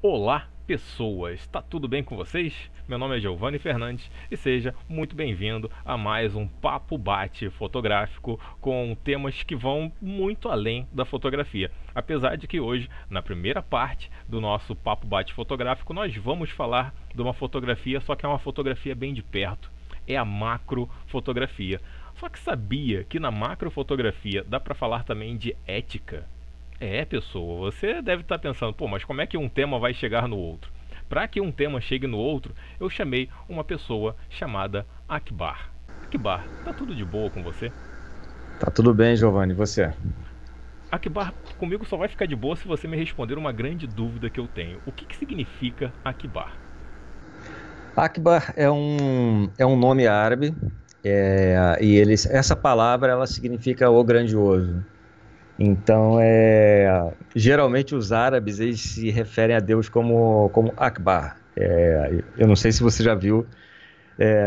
Olá, pessoas! Tá tudo bem com vocês? Meu nome é Giovanni Fernandes e seja muito bem-vindo a mais um Papo Bate fotográfico com temas que vão muito além da fotografia. Apesar de que hoje, na primeira parte do nosso Papo Bate fotográfico, nós vamos falar de uma fotografia, só que é uma fotografia bem de perto. É a macrofotografia. Só que sabia que na macrofotografia dá para falar também de ética? É, pessoa, você deve estar pensando, pô, mas como é que um tema vai chegar no outro? Para que um tema chegue no outro, eu chamei uma pessoa chamada Akbar. Akbar, tá tudo de boa com você? Tá tudo bem, Giovanni, e você? Akbar, comigo só vai ficar de boa se você me responder uma grande dúvida que eu tenho. O que significa Akbar? Akbar é um nome árabe, essa palavra ela significa o grandioso. Então, geralmente os árabes eles se referem a Deus como Akbar. Eu não sei se você já viu,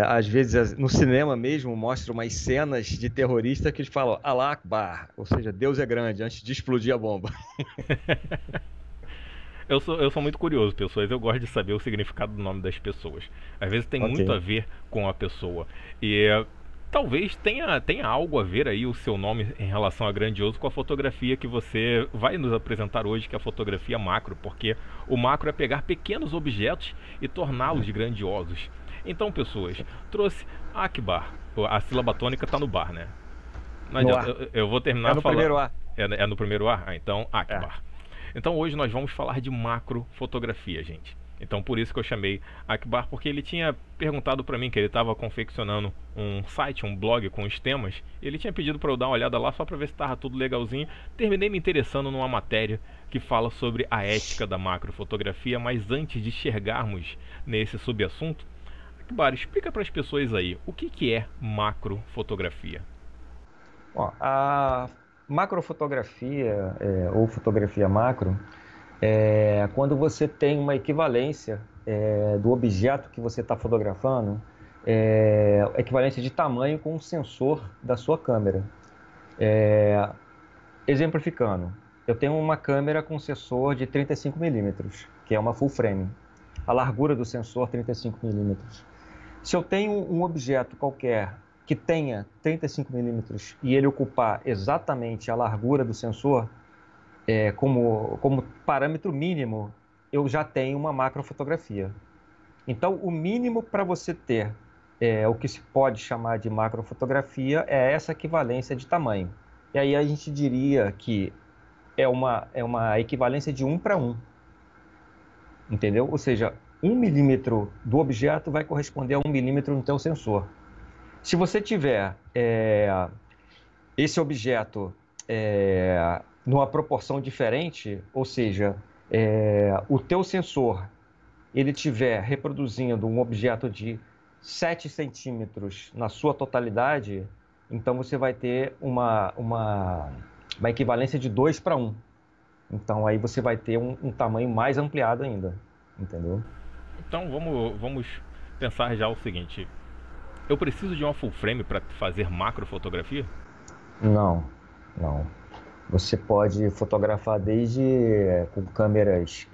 às vezes no cinema mesmo mostra umas cenas de terrorista que eles falam Allah Akbar, ou seja, Deus é grande, antes de explodir a bomba. Eu sou muito curioso, pessoas. Eu gosto de saber o significado do nome das pessoas. Às vezes tem Ok. muito a ver com a pessoa. E talvez tenha algo a ver aí o seu nome em relação a grandioso com a fotografia que você vai nos apresentar hoje, que é a fotografia macro, porque o macro é pegar pequenos objetos e torná-los grandiosos. Então, pessoas, trouxe Akbar. A sílaba tônica está no bar, né? Não No adianta, ar. eu vou É terminar no falando. primeiro ar. É no primeiro ar? Ah, então É. Akbar. Então hoje nós vamos falar de macrofotografia, gente. Então por isso que eu chamei Akbar, porque ele tinha perguntado para mim que ele estava confeccionando um site, um blog com os temas. Ele tinha pedido para eu dar uma olhada lá só para ver se estava tudo legalzinho. Terminei me interessando numa matéria que fala sobre a ética da macrofotografia, mas antes de chegarmos nesse subassunto, Akbar, explica para as pessoas aí o que é macrofotografia. Ó, a macrofotografia, ou fotografia macro, é quando você tem uma equivalência do objeto que você está fotografando, equivalência de tamanho com o sensor da sua câmera. Exemplificando, eu tenho uma câmera com sensor de 35 milímetros, que é uma full frame. A largura do sensor 35 milímetros. Se eu tenho um objeto qualquer que tenha 35 milímetros e ele ocupar exatamente a largura do sensor, como parâmetro mínimo, eu já tenho uma macrofotografia. Então, o mínimo para você ter o que se pode chamar de macrofotografia é essa equivalência de tamanho. E aí a gente diria que é uma equivalência de 1 para 1, entendeu? Ou seja, 1 milímetro do objeto vai corresponder a 1 milímetro no teu sensor. Se você tiver esse objeto numa proporção diferente, ou seja, o teu sensor ele tiver reproduzindo um objeto de 7 centímetros na sua totalidade, então você vai ter uma equivalência de 2 para 1. Então aí você vai ter um tamanho mais ampliado ainda, entendeu? Então vamos pensar já o seguinte: eu preciso de uma full frame para fazer macrofotografia? Não, não. Você pode fotografar desde com câmeras,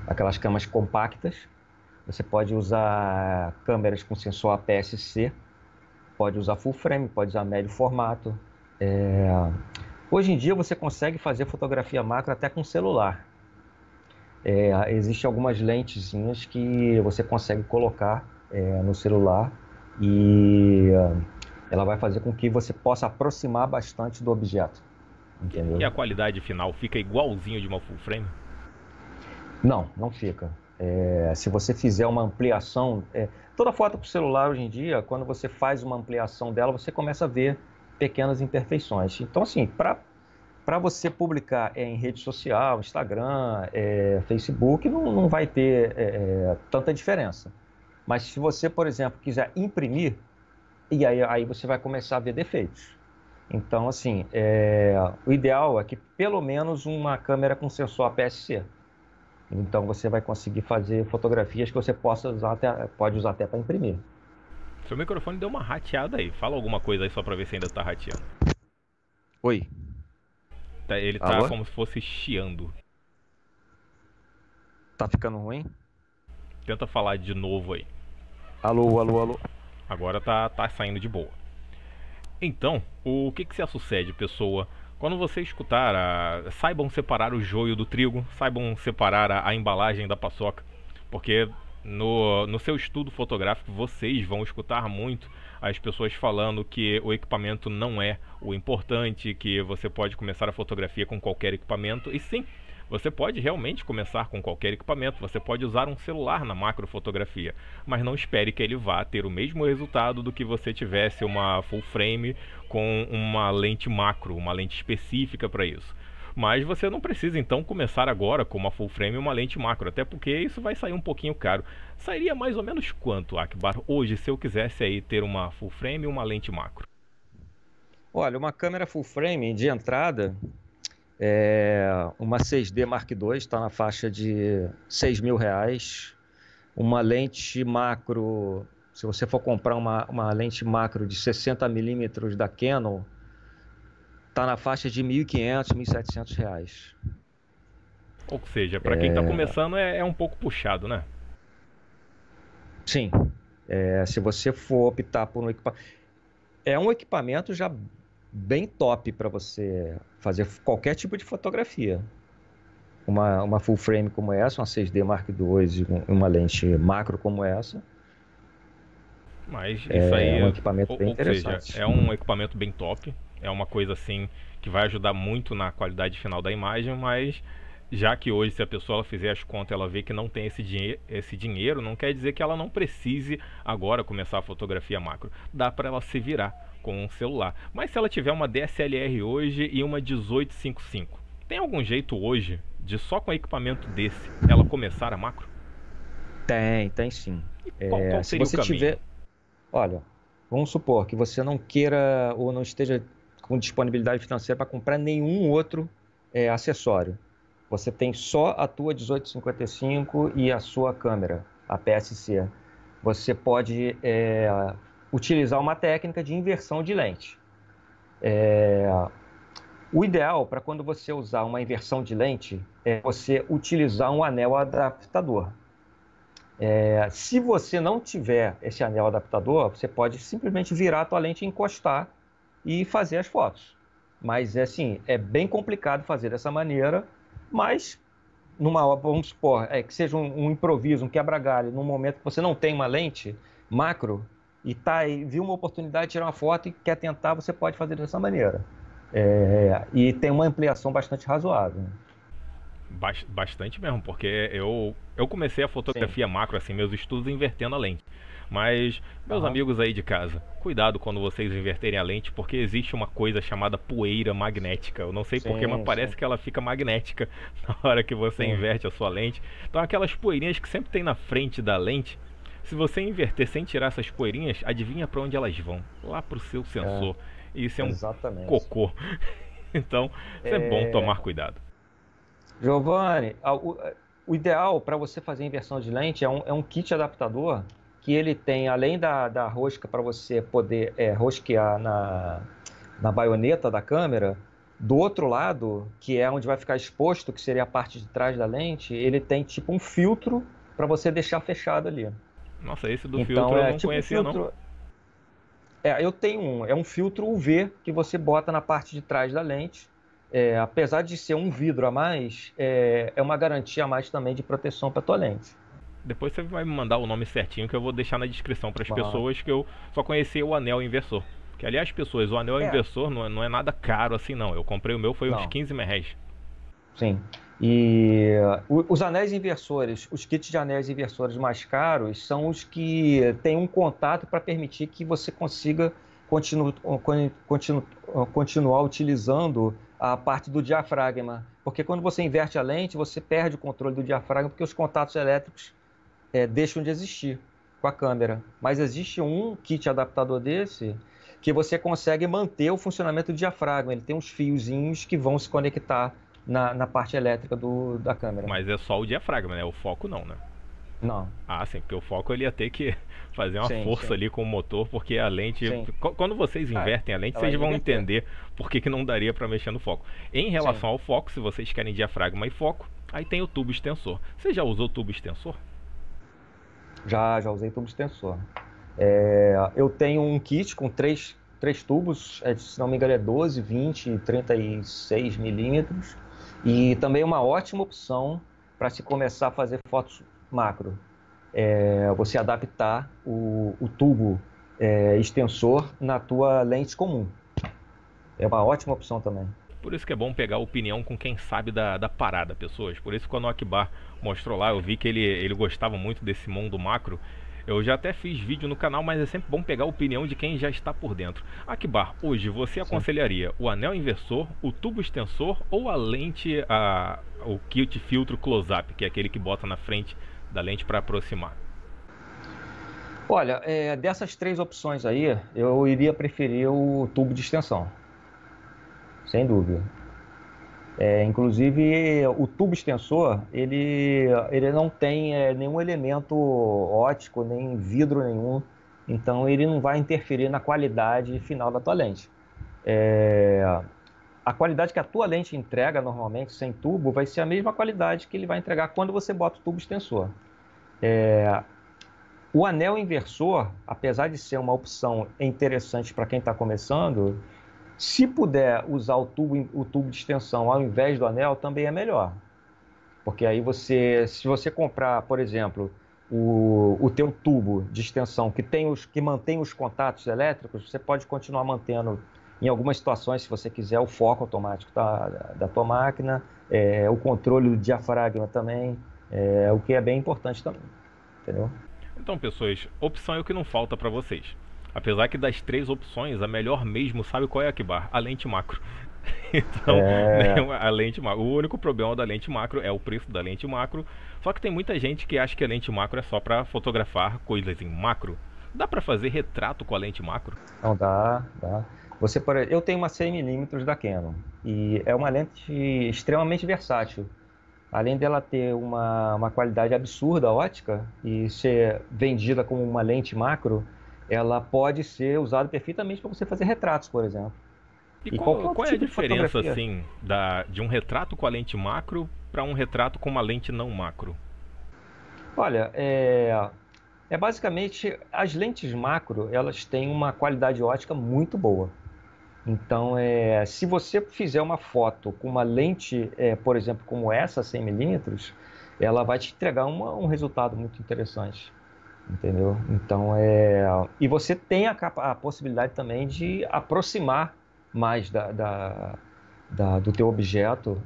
aquelas câmeras compactas. Você pode usar câmeras com sensor APS-C, pode usar full frame, pode usar médio formato. É, Hoje em dia você consegue fazer fotografia macro até com celular. Existem algumas lentezinhas que você consegue colocar no celular e ela vai fazer com que você possa aproximar bastante do objeto, E entendeu? a qualidade final fica igualzinho de uma full frame? Não, não fica. Se você fizer uma ampliação, toda foto para o celular hoje em dia, quando você faz uma ampliação dela, você começa a ver pequenas imperfeições. Então, assim, para você publicar em rede social, Instagram, Facebook, não vai ter tanta diferença. Mas se você, por exemplo, quiser imprimir, e aí você vai começar a ver defeitos. Então, assim, o ideal é que pelo menos uma câmera com sensor APS-C. Então você vai conseguir fazer fotografias que você pode usar até para imprimir. Seu microfone deu uma rateada aí. Fala alguma coisa aí só pra ver se ainda tá rateando. Oi, Ele tá alô? como se fosse chiando. Tá ficando ruim? Tenta falar de novo aí. Alô, alô, alô. Agora tá saindo de boa. Então, o que se sucede, pessoa? Quando você escutar, saibam separar o joio do trigo, saibam separar a embalagem da paçoca, porque no seu estudo fotográfico vocês vão escutar muito as pessoas falando que o equipamento não é o importante, que você pode começar a fotografia com qualquer equipamento, e sim, você pode realmente começar com qualquer equipamento, você pode usar um celular na macrofotografia, mas não espere que ele vá ter o mesmo resultado do que você tivesse uma full frame com uma lente macro, uma lente específica para isso. Mas você não precisa então começar agora com uma full frame e uma lente macro, até porque isso vai sair um pouquinho caro. Sairia mais ou menos quanto, Akbar, hoje, se eu quisesse aí ter uma full frame e uma lente macro? Olha, uma câmera full frame de entrada, uma 6D Mark II está na faixa de R$ 6.000. Uma lente macro, se você for comprar uma lente macro de 60mm da Canon, está na faixa de R$ 1.500, R$ 1.700. Ou seja, para quem está começando é um pouco puxado, né? Sim. Se você for optar por um equipamento... É um equipamento já bem top para você fazer qualquer tipo de fotografia. Uma full frame como essa, uma 6D Mark II e uma lente macro como essa. Mas isso aí é um equipamento bem interessante. Seja, é um equipamento bem top. É uma coisa assim que vai ajudar muito na qualidade final da imagem, mas já que hoje, se a pessoa ela fizer as contas, ela vê que não tem esse dinheiro, não quer dizer que ela não precise agora começar a fotografia macro. Dá para ela se virar com um celular. Mas se ela tiver uma DSLR hoje e uma 1855, tem algum jeito hoje de só com equipamento desse ela começar a macro? Tem sim. Qual seria se você o caminho? tiver... Olha, vamos supor que você não queira ou não esteja com disponibilidade financeira para comprar nenhum outro acessório. Você tem só a tua 1855 e a sua câmera, a PSC. Você pode utilizar uma técnica de inversão de lente. O ideal para quando você usar uma inversão de lente é você utilizar um anel adaptador. Se você não tiver esse anel adaptador, você pode simplesmente virar a tua lente e encostar e fazer as fotos. Mas é bem complicado fazer dessa maneira, mas vamos supor que seja um improviso, um quebra-galho, num momento que você não tem uma lente macro e viu uma oportunidade de tirar uma foto e quer tentar, você pode fazer dessa maneira. E tem uma ampliação bastante razoável. Bastante mesmo, porque eu comecei a fotografia macro, assim, meus estudos invertendo a lente. Mas, meus amigos aí de casa, cuidado quando vocês inverterem a lente, porque existe uma coisa chamada poeira magnética. Eu não sei porquê, mas parece que ela fica magnética na hora que você inverte a sua lente. Então aquelas poeirinhas que sempre tem na frente da lente, se você inverter sem tirar essas poeirinhas, adivinha para onde elas vão? Lá pro seu sensor. E isso é um cocô. Então, é bom tomar cuidado. Giovanni, o ideal para você fazer inversão de lente é um kit adaptador que ele tem, além da rosca para você poder rosquear na baioneta da câmera, do outro lado, que é onde vai ficar exposto, que seria a parte de trás da lente, ele tem tipo um filtro para você deixar fechado ali. Nossa, esse do filtro eu não conhecia, não. Eu tenho é um filtro UV que você bota na parte de trás da lente. Apesar de ser um vidro a mais, é uma garantia a mais também de proteção para a tua lente. Depois você vai me mandar o nome certinho que eu vou deixar na descrição para as pessoas, que eu só conhecia o anel inversor. Que, aliás, pessoas, o anel inversor não é nada caro assim, não. Eu comprei o meu, foi uns 15 reais. Sim. E os anéis inversores, os kits de anéis inversores mais caros, são os que têm um contato para permitir que você consiga continuar utilizando a parte do diafragma. Porque quando você inverte a lente, você perde o controle do diafragma, porque os contatos elétricos deixam de existir com a câmera. Mas existe um kit adaptador desse que você consegue manter o funcionamento do diafragma. Ele tem uns fiozinhos que vão se conectar na parte elétrica da câmera. Mas é só o diafragma, né? O foco não, né? Não. Ah, sim, porque o foco ele ia ter que fazer uma força ali com o motor, porque a lente... Quando vocês invertem a lente, vocês vão entender por que não daria para mexer no foco. Em relação ao foco, se vocês querem diafragma e foco, Aí tem o tubo extensor. Você já usou tubo extensor? Já usei tubo extensor. Eu tenho um kit com três tubos, se não me engano é 12, 20 e 36 milímetros. E também uma ótima opção para se começar a fazer fotos macro. Você adaptar o tubo extensor na tua lente comum. É uma ótima opção também. Por isso que é bom pegar opinião com quem sabe da parada, pessoas. Por isso que quando o Akbar mostrou lá, eu vi que ele gostava muito desse mundo macro. Eu já até fiz vídeo no canal, mas é sempre bom pegar a opinião de quem já está por dentro. Akbar, hoje você Sim. aconselharia o anel inversor, o tubo extensor ou a lente, o kit filtro close-up, que é aquele que bota na frente da lente para aproximar? Olha, dessas três opções aí, eu iria preferir o tubo de extensão, sem dúvida. Inclusive, o tubo extensor, ele não tem nenhum elemento óptico, nem vidro nenhum, então ele não vai interferir na qualidade final da tua lente. A qualidade que a tua lente entrega normalmente sem tubo vai ser a mesma qualidade que ele vai entregar quando você bota o tubo extensor. O anel inversor, apesar de ser uma opção interessante para quem está começando, se puder usar o tubo de extensão ao invés do anel, também é melhor. Porque aí se você comprar, por exemplo, o teu tubo de extensão que mantém os contatos elétricos, você pode continuar mantendo, em algumas situações, se você quiser, o foco automático da tua máquina, o controle do diafragma também, o que é bem importante também, entendeu? Então, pessoas, opção é o que não falta para vocês. Apesar que das três opções, a melhor mesmo, sabe qual é, Akbar? A lente macro. Então, né, É, a lente macro. O único problema da lente macro é o preço da lente macro. Só que tem muita gente que acha que a lente macro é só para fotografar coisas em macro. Dá para fazer retrato com a lente macro? não dá, dá. Eu tenho uma 100 mm da Canon e é uma lente extremamente versátil. Além dela ter uma qualidade absurda ótica e ser vendida como uma lente macro, ela pode ser usada perfeitamente para você fazer retratos, por exemplo. E E qualquer outro qual é a tipo de diferença, fotografia. assim, de um retrato com a lente macro para um retrato com uma lente não macro? Olha, basicamente as lentes macro, elas têm uma qualidade ótica muito boa. Então, se você fizer uma foto com uma lente, por exemplo, como essa, 100 mm, ela vai te entregar um resultado muito interessante, entendeu? Então, e você tem a possibilidade também de aproximar mais do teu objeto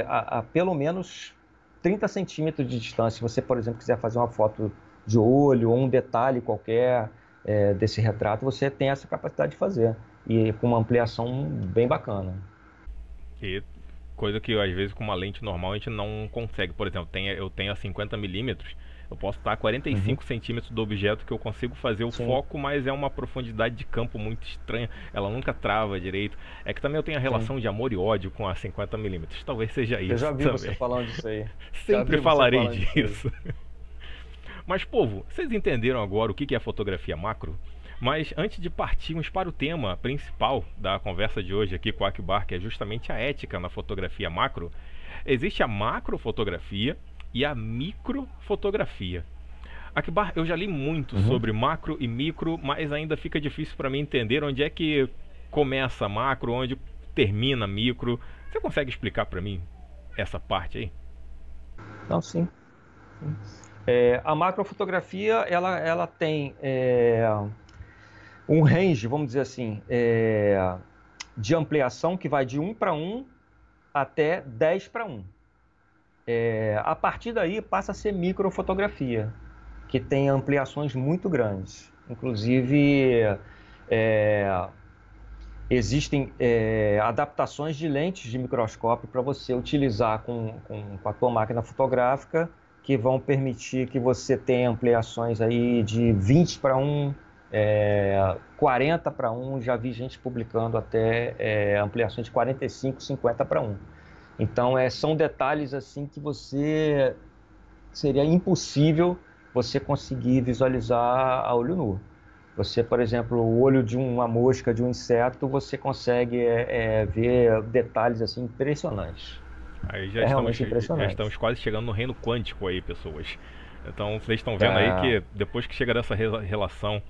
a pelo menos 30 centímetros de distância. Se você, por exemplo, quiser fazer uma foto de olho ou um detalhe qualquer desse retrato, você tem essa capacidade de fazer. E com uma ampliação bem bacana. E coisa que às vezes com uma lente normal a gente não consegue. Por exemplo, eu tenho a 50 milímetros, eu posso estar a Uhum. 45 centímetros do objeto que eu consigo fazer o Sim, foco, mas é uma profundidade de campo muito estranha. Ela nunca trava direito. É que também eu tenho a sim. relação de amor e ódio com a 50 milímetros. Talvez seja Eu já isso vi você também. falando disso aí. Já Sempre vi você falarei falando disso aí. disso. Mas, povo, vocês entenderam agora o que é fotografia macro? Mas antes de partirmos para o tema principal da conversa de hoje aqui com o Akbar, que é justamente a ética na fotografia macro, existe a macrofotografia e a microfotografia. Akbar, eu já li muito Uhum. sobre macro e micro, mas ainda fica difícil para mim entender onde é que começa macro, onde termina micro. Você consegue explicar para mim essa parte aí? Não, sim. Sim. A macrofotografia, ela tem um range, vamos dizer assim, de ampliação que vai de 1:1 até 10:1. A partir daí passa a ser microfotografia, que tem ampliações muito grandes. Inclusive, é, existem adaptações de lentes de microscópio para você utilizar com a tua máquina fotográfica, que vão permitir que você tenha ampliações aí de 20:1, 40:1. Já vi gente publicando até ampliações de 45, 50:1. Então, são detalhes assim que seria impossível você conseguir visualizar a olho nu. Você, por exemplo, o olho de uma mosca, de um inseto, você consegue ver detalhes assim impressionantes. Aí É realmente já impressionante. estamos quase chegando no reino quântico aí, pessoas. Então vocês estão vendo aí que depois que chega dessa relação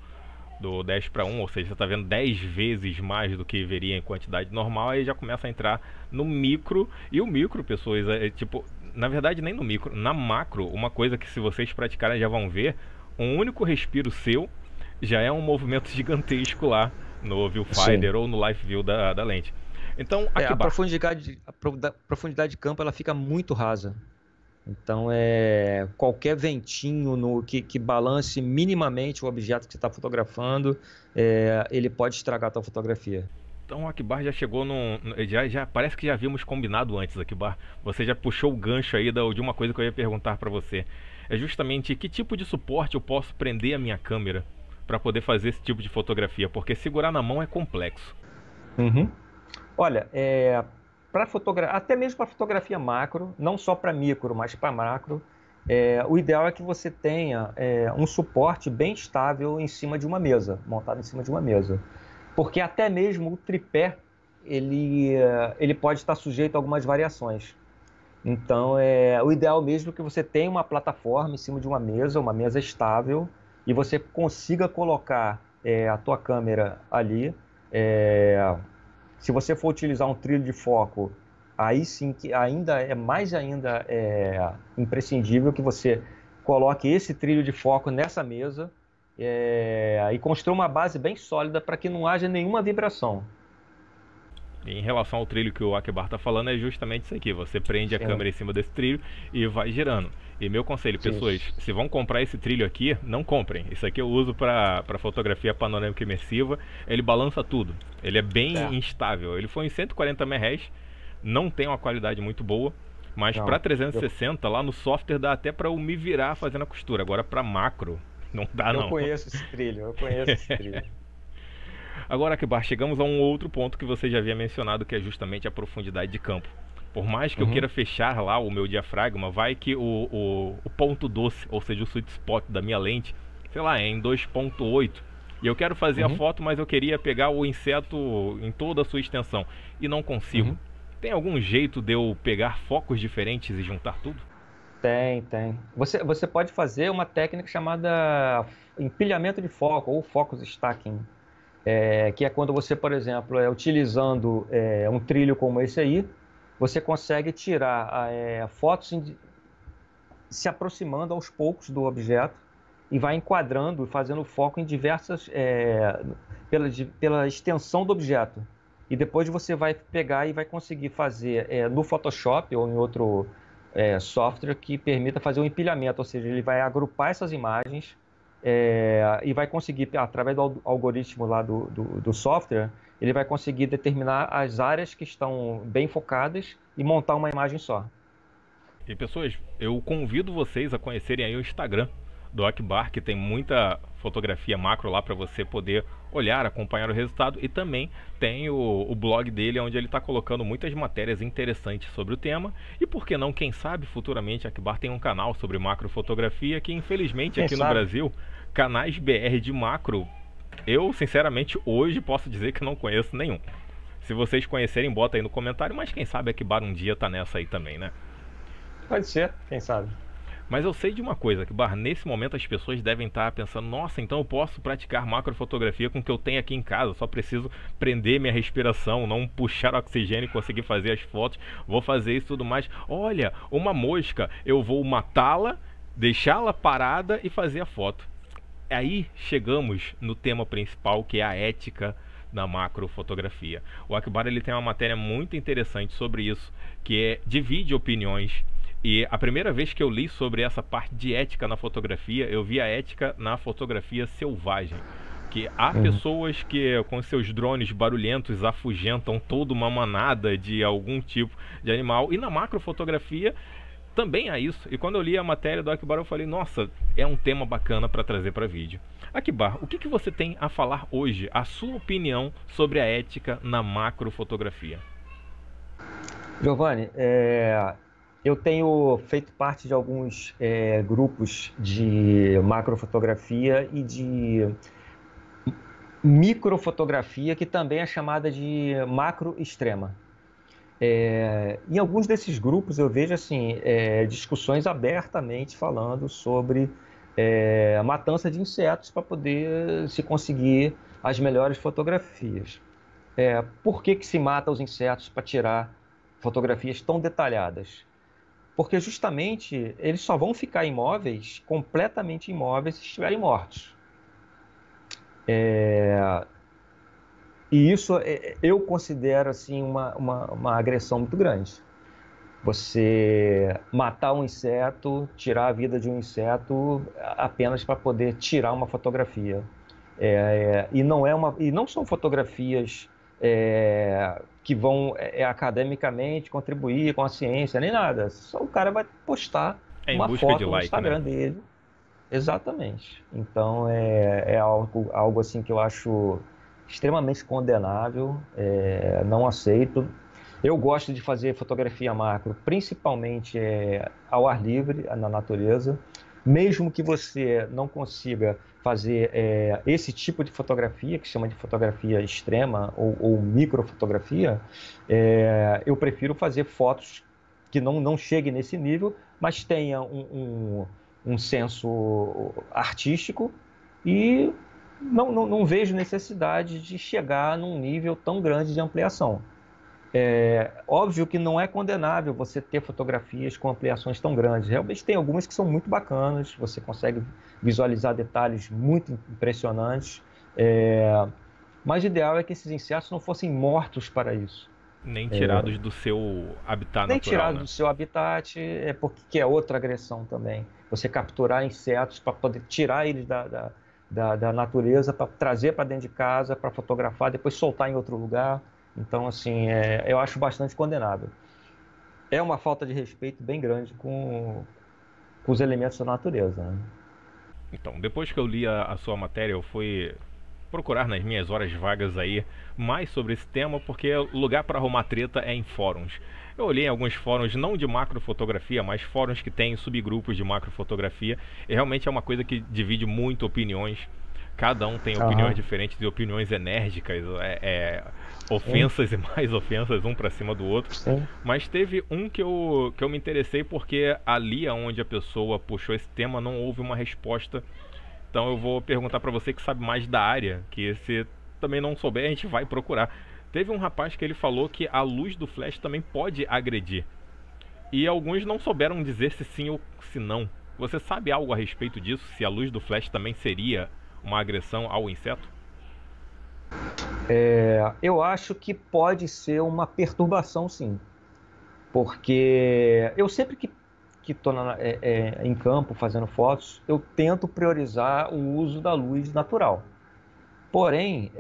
do 10 para 1, ou seja, você está vendo 10 vezes mais do que veria em quantidade normal, aí já começa a entrar no micro. E o micro, pessoas, é tipo, na verdade nem no micro, na macro, uma coisa que se vocês praticarem já vão ver, um único respiro seu já é um movimento gigantesco lá no Sim. viewfinder ou no live view da lente. Então, A Akbar, profundidade, profundidade de campo ela fica muito rasa. Então, qualquer ventinho que balance minimamente o objeto que você está fotografando, ele pode estragar a tua fotografia. então o Akbar já chegou num. Já parece que já havíamos combinado antes, Akbar. Você já puxou o gancho aí de uma coisa que eu ia perguntar para você. É justamente que tipo de suporte eu posso prender a minha câmera para poder fazer esse tipo de fotografia, porque segurar na mão é complexo. Uhum. Olha, até mesmo para fotografia macro, não só para micro, mas para macro, o ideal é que você tenha um suporte bem estável em cima de uma mesa, montado em cima de uma mesa. Porque até mesmo o tripé, ele pode estar sujeito a algumas variações. Então, o ideal mesmo é que você tenha uma plataforma em cima de uma mesa estável, e você consiga colocar a tua câmera ali. É, Se você for utilizar um trilho de foco, aí sim que ainda imprescindível que você coloque esse trilho de foco nessa mesa, e construa uma base bem sólida para que não haja nenhuma vibração. Em relação ao trilho que o Akbar está falando, é justamente isso aqui. Você prende a Sim, câmera em cima desse trilho e vai girando. E meu conselho, pessoas, isso. se vão comprar esse trilho aqui, não comprem. Isso aqui eu uso para fotografia panorâmica imersiva. Ele balança tudo. Ele é bem É, instável. Ele foi em 140 MHz, não tem uma qualidade muito boa. Mas para não. Eu, 360, lá no software dá até para eu me virar fazendo a costura. Agora para macro, não dá eu não. conheço esse trilho, eu conheço esse trilho. Agora, Akbar, chegamos a um outro ponto que você já havia mencionado, que é justamente a profundidade de campo. Por mais que eu Uhum, queira fechar lá o meu diafragma, vai que o ponto doce, ou seja, o sweet spot da minha lente, sei lá, é em 2.8. E eu quero fazer a uhum, foto, mas eu queria pegar o inseto em toda a sua extensão. E não consigo. uhum. Tem algum jeito de eu pegar focos diferentes e juntar tudo? Tem. Você pode fazer uma técnica chamada empilhamento de foco ou focus stacking. Que é quando você, por exemplo, utilizando um trilho como esse aí, você consegue tirar fotos se aproximando aos poucos do objeto e vai enquadrando, fazendo foco em diversas, pela extensão do objeto. E depois você vai pegar e vai conseguir fazer no Photoshop ou em outro software que permita fazer um empilhamento, ou seja, ele vai agrupar essas imagens e vai conseguir, através do algoritmo lá do software, ele vai conseguir determinar as áreas que estão bem focadas e montar uma imagem só. E pessoas, eu convido vocês a conhecerem aí o Instagram do Akbar, que tem muita fotografia macro lá para você poder olhar, acompanhar o resultado, e também tem o blog dele onde ele está colocando muitas matérias interessantes sobre o tema. E por que não, quem sabe futuramente Akbar tem um canal sobre macrofotografia, que infelizmente Quem aqui no sabe? Brasil, canais BR de macro, eu sinceramente hoje posso dizer que não conheço nenhum. Se vocês conhecerem, bota aí no comentário, mas quem sabe Akbar um dia tá nessa aí também, né? Pode ser, quem sabe? Mas eu sei de uma coisa, que nesse momento as pessoas devem estar pensando, nossa, então eu posso praticar macrofotografia com o que eu tenho aqui em casa, só preciso prender minha respiração, não puxar oxigênio e conseguir fazer as fotos, vou fazer isso e tudo mais. Olha, uma mosca, eu vou matá-la, deixá-la parada e fazer a foto. Aí chegamos no tema principal, que é a ética da macrofotografia. O Akbar ele tem uma matéria muito interessante sobre isso, que divide opiniões. E a primeira vez que eu li sobre essa parte de ética na fotografia, eu vi a ética na fotografia selvagem. Que há Uhum. pessoas que com seus drones barulhentos afugentam toda uma manada de algum tipo de animal. E na macrofotografia também há isso. E quando eu li a matéria do Akbar, eu falei, nossa, é um tema bacana para trazer para vídeo. Akbar, o que você tem a falar hoje? A sua opinião sobre a ética na macrofotografia? Giovanni, eu tenho feito parte de alguns grupos de macrofotografia e de microfotografia, que também é chamada de macro extrema. Em alguns desses grupos eu vejo assim, discussões abertamente falando sobre a matança de insetos para poder se conseguir as melhores fotografias. Por que que se mata os insetos para tirar fotografias tão detalhadas? Porque justamente eles só vão ficar imóveis, completamente imóveis, se estiverem mortos. E isso eu considero assim uma agressão muito grande. Você matar um inseto, tirar a vida de um inseto apenas para poder tirar uma fotografia. E não são fotografias que vão academicamente contribuir com a ciência, nem nada. Só o cara vai postar É em uma busca de foto no like, né? Instagram dele. Exatamente. Então é algo assim que eu acho extremamente condenável, não aceito. Eu gosto de fazer fotografia macro, principalmente ao ar livre, na natureza. Mesmo que você não consiga fazer esse tipo de fotografia, que chama de fotografia extrema ou microfotografia, eu prefiro fazer fotos que não cheguem nesse nível, mas tenha um senso artístico e não vejo necessidade de chegar num nível tão grande de ampliação. Óbvio que não é condenável você ter fotografias com ampliações tão grandes. Realmente tem algumas que são muito bacanas, você consegue visualizar detalhes muito impressionantes, mas o ideal é que esses insetos não fossem mortos para isso. Nem tirados do seu habitat Nem natural, tirado né? do seu habitat, porque é outra agressão também. Você capturar insetos para poder tirar eles da natureza, para trazer para dentro de casa, para fotografar, depois soltar em outro lugar. Então, assim, eu acho bastante condenável. É uma falta de respeito bem grande com os elementos da natureza, né? Então, depois que eu li a sua matéria, eu fui procurar nas minhas horas vagas aí mais sobre esse tema, porque o lugar para arrumar treta é em fóruns. Eu olhei em alguns fóruns, não de macrofotografia, mas fóruns que têm subgrupos de macrofotografia, e realmente é uma coisa que divide muito opiniões. Cada um tem opiniões Aham. diferentes e opiniões enérgicas, Sim, ofensas e mais ofensas, um pra cima do outro. sim. Mas teve um que eu me interessei porque ali onde a pessoa puxou esse tema não houve uma resposta. Então eu vou perguntar pra você que sabe mais da área, que se também não souber a gente vai procurar. Teve um rapaz que ele falou que a luz do flash também pode agredir. E alguns não souberam dizer se sim ou se não. Você sabe algo a respeito disso? Se a luz do flash também seria uma agressão ao inseto? Eu acho que pode ser uma perturbação, sim. Porque eu sempre que estou em campo fazendo fotos, eu tento priorizar o uso da luz natural. Porém,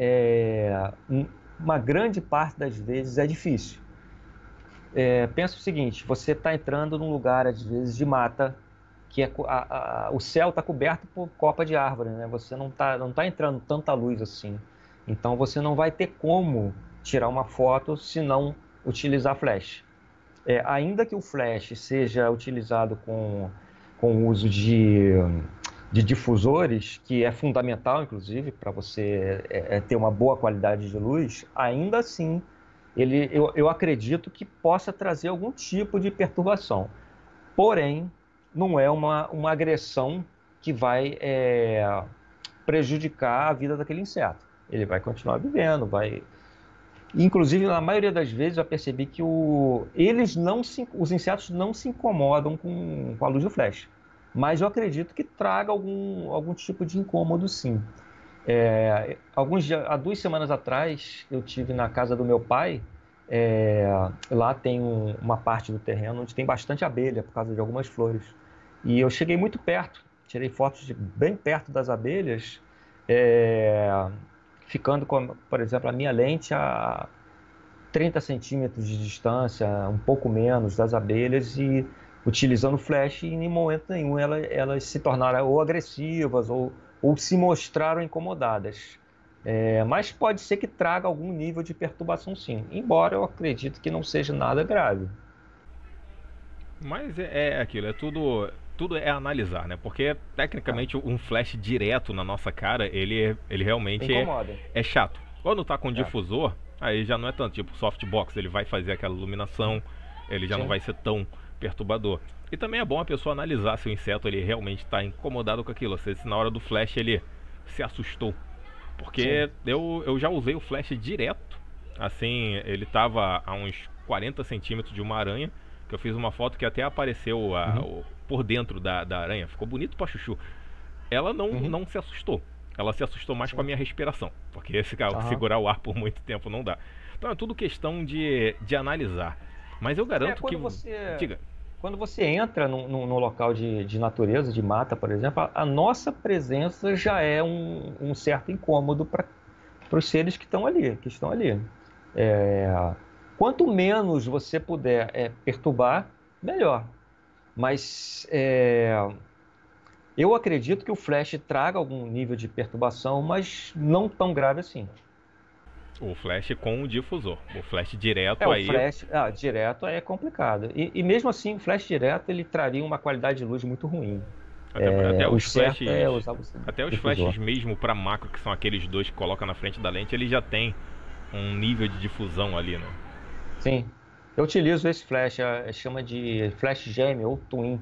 uma grande parte das vezes é difícil. Pensa o seguinte: você está entrando num lugar, às vezes, de mata, que o céu está coberto por copa de árvore, né? Você não tá entrando tanta luz assim. Então, você não vai ter como tirar uma foto se não utilizar flash. Ainda que o flash seja utilizado com o uso de difusores, que é fundamental, inclusive, para você ter uma boa qualidade de luz, ainda assim, eu acredito que possa trazer algum tipo de perturbação. Porém, não é uma agressão que vai prejudicar a vida daquele inseto. Ele vai continuar vivendo, vai. Inclusive, na maioria das vezes, eu percebi que os insetos não se incomodam com a luz do flash. Mas eu acredito que traga algum tipo de incômodo, sim. Há 2 semanas atrás, eu tive na casa do meu pai. é, Lá tem uma parte do terreno onde tem bastante abelha, por causa de algumas flores. E eu cheguei muito perto, tirei fotos de bem perto das abelhas, é, ficando com, por exemplo, a minha lente a 30 centímetros de distância, um pouco menos das abelhas, e utilizando flash, e em momento nenhum elas se tornaram ou agressivas ou se mostraram incomodadas. Mas pode ser que traga algum nível de perturbação, sim, embora eu acredite que não seja nada grave. Mas é aquilo, tudo é analisar, né? Porque Ah, tecnicamente um flash direto na nossa cara, ele realmente incomoda. é chato. Quando tá com É, difusor, aí já não é tanto, tipo softbox, ele vai fazer aquela iluminação, ele já não Sim. vai ser tão perturbador. E também é bom a pessoa analisar se o inseto ele realmente está incomodado com aquilo, se na hora do flash ele se assustou. Sim. Porque eu já usei o flash direto, assim, ele tava a uns 40 centímetros de uma aranha, que eu fiz uma foto que até apareceu Uhum. por dentro da aranha, ficou bonito pra chuchu. Ela Uhum. não se assustou, ela se assustou mais com a Sim. minha respiração, porque ficar, Aham. segurar o ar por muito tempo não dá. Então é tudo questão de analisar. Mas eu É, garanto que... Diga. quando você entra no local de natureza, de mata, por exemplo, a nossa presença já é um certo incômodo para os seres que estão ali, que estão ali. É, quanto menos você puder perturbar, melhor. Mas eu acredito que o flash traga algum nível de perturbação, mas não tão grave assim. O flash com o difusor. O flash direto O aí... flash direto é complicado. E mesmo assim, o flash direto ele traria uma qualidade de luz muito ruim. Até O os certo é flashes. usar o Até os flashes difusor. mesmo para macro, que são aqueles dois que coloca na frente da lente, ele já tem um nível de difusão ali, né? Sim. Eu utilizo esse flash, chama de flash gêmeo ou twin.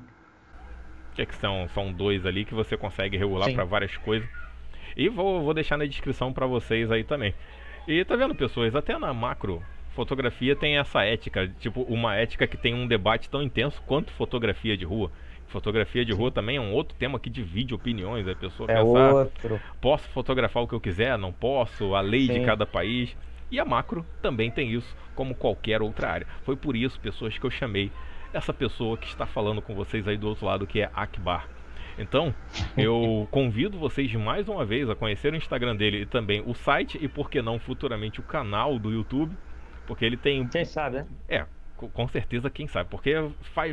Que são, são dois ali que você consegue regular para Sim. várias coisas. E vou deixar na descrição para vocês aí também. E tá vendo, pessoas? Até na macro fotografia tem essa ética, tipo, uma ética que tem um debate tão intenso quanto fotografia de rua. Fotografia de rua Sim. também é um outro tema que divide opiniões. A pessoa É pensar, outro. posso fotografar o que eu quiser, não posso, a lei de Sim. cada país. E a macro também tem isso, como qualquer outra área. Foi por isso, pessoas, que eu chamei essa pessoa que está falando com vocês aí do outro lado, que é Akbar. Então, eu convido vocês mais uma vez a conhecer o Instagram dele e também o site e, por que não, futuramente o canal do YouTube, porque ele tem... Quem sabe, né? É, com certeza, quem sabe, porque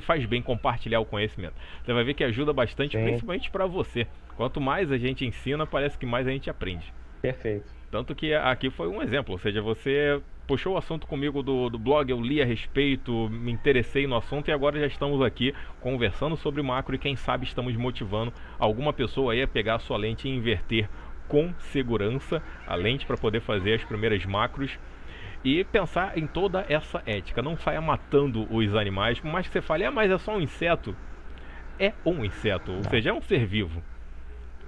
faz bem compartilhar o conhecimento. Você vai ver que ajuda bastante, Sim. principalmente para você. Quanto mais a gente ensina, parece que mais a gente aprende. Perfeito. Tanto que aqui foi um exemplo, ou seja, você puxou o assunto comigo do blog, eu li a respeito, me interessei no assunto e agora já estamos aqui conversando sobre macro e quem sabe estamos motivando alguma pessoa aí a pegar a sua lente e inverter com segurança a lente para poder fazer as primeiras macros e pensar em toda essa ética. Não saia matando os animais, por mais que você fale, mas é só um inseto. É um inseto, ou Não. seja, é um ser vivo.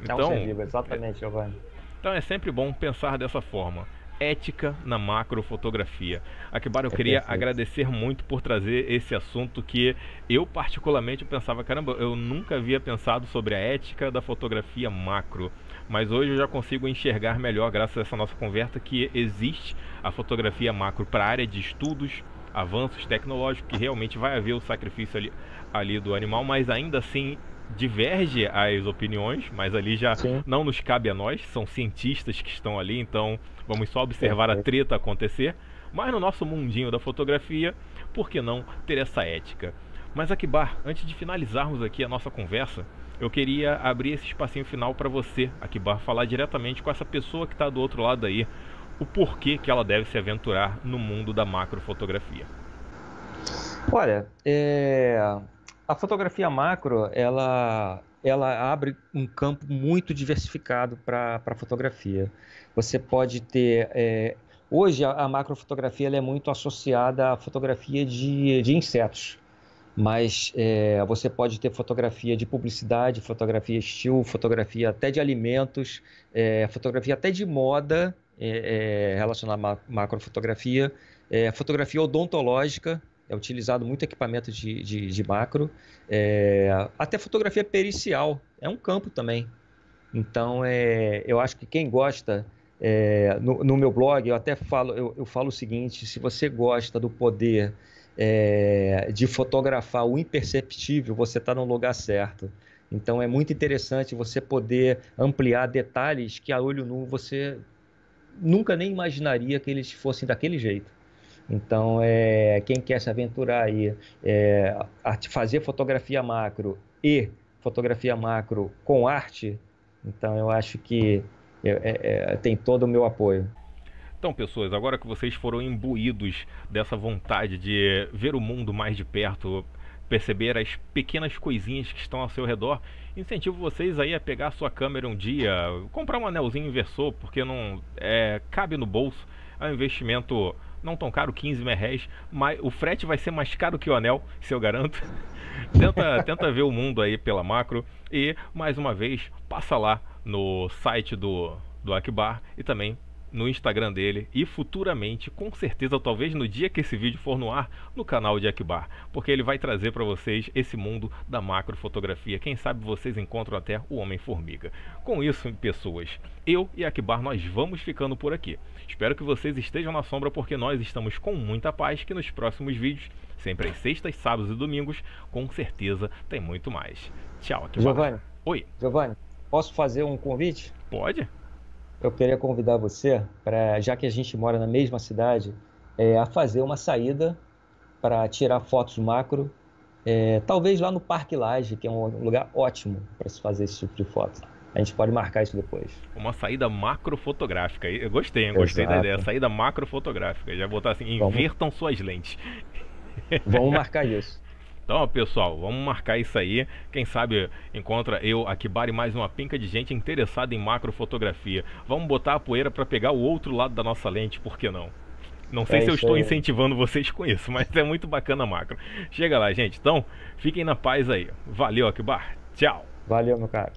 É um ser Então, vivo, exatamente, Giovanni. Então é sempre bom pensar dessa forma. Ética na macrofotografia. Akbar, eu É queria perfeito. agradecer muito por trazer esse assunto que eu particularmente pensava, caramba, eu nunca havia pensado sobre a ética da fotografia macro. Mas hoje eu já consigo enxergar melhor, graças a essa nossa conversa, que existe a fotografia macro para a área de estudos, avanços tecnológicos, que realmente vai haver o sacrifício ali do animal, mas ainda assim diverge as opiniões, mas ali já Sim, não nos cabe a nós, são cientistas que estão ali, então vamos só observar a perfeito. treta acontecer. Mas no nosso mundinho da fotografia, por que não ter essa ética? Mas Akbar, antes de finalizarmos aqui a nossa conversa, eu queria abrir esse espacinho final para você, Akbar, falar diretamente com essa pessoa que está do outro lado aí, o porquê que ela deve se aventurar no mundo da macrofotografia. Olha, a fotografia macro, ela abre um campo muito diversificado para a fotografia. Você pode ter... hoje, a macrofotografia ela é muito associada à fotografia de insetos, mas você pode ter fotografia de publicidade, fotografia estilo, fotografia até de alimentos, fotografia até de moda relacionada à macrofotografia, fotografia odontológica, é utilizado muito equipamento de macro, até fotografia pericial, é um campo também. Então, eu acho que quem gosta, no meu blog, eu até falo, eu falo o seguinte: se você gosta do poder de fotografar o imperceptível, você está no lugar certo. Então, é muito interessante você poder ampliar detalhes que a olho nu você nunca nem imaginaria que eles fossem daquele jeito. Então, quem quer se aventurar aí, a fazer fotografia macro com arte, então eu acho que tem todo o meu apoio. Então, pessoas, agora que vocês foram imbuídos dessa vontade de ver o mundo mais de perto, perceber as pequenas coisinhas que estão ao seu redor, incentivo vocês aí a pegar a sua câmera um dia, comprar um anelzinho inversor, porque não cabe no bolso, É um investimento não tão caro, 15 reais, mas o frete vai ser mais caro que o anel, se eu garanto. Tenta ver o mundo aí pela Macro. E, mais uma vez, passa lá no site do Akbar e também no Instagram dele e futuramente, com certeza, talvez no dia que esse vídeo for no ar, no canal de Akbar, porque ele vai trazer para vocês esse mundo da macrofotografia. Quem sabe vocês encontram até o Homem-Formiga. Com isso, pessoas, eu e Akbar, nós vamos ficando por aqui. Espero que vocês estejam na sombra, porque nós estamos com muita paz, que nos próximos vídeos, sempre às sextas, sábados e domingos, com certeza tem muito mais. Tchau, Akbar. Giovanni, Oi. Giovanni, posso fazer um convite? Pode? Eu queria convidar você, já que a gente mora na mesma cidade, a fazer uma saída para tirar fotos macro, talvez lá no Parque Lage, que é um lugar ótimo para se fazer esse tipo de foto. A gente pode marcar isso depois. Uma saída macrofotográfica. Eu gostei, hein? Gostei da ideia. Saída macrofotográfica. Já botar assim, invertam suas lentes. Vamos marcar isso. Então, pessoal, vamos marcar isso aí. Quem sabe encontra eu, Akbar e mais uma pinca de gente interessada em macrofotografia. Vamos botar a poeira para pegar o outro lado da nossa lente, por que não? Não sei se eu estou incentivando vocês com isso, mas é muito bacana a macro. Chega lá, gente. Então, fiquem na paz aí. Valeu, Akbar. Tchau. Valeu, meu cara.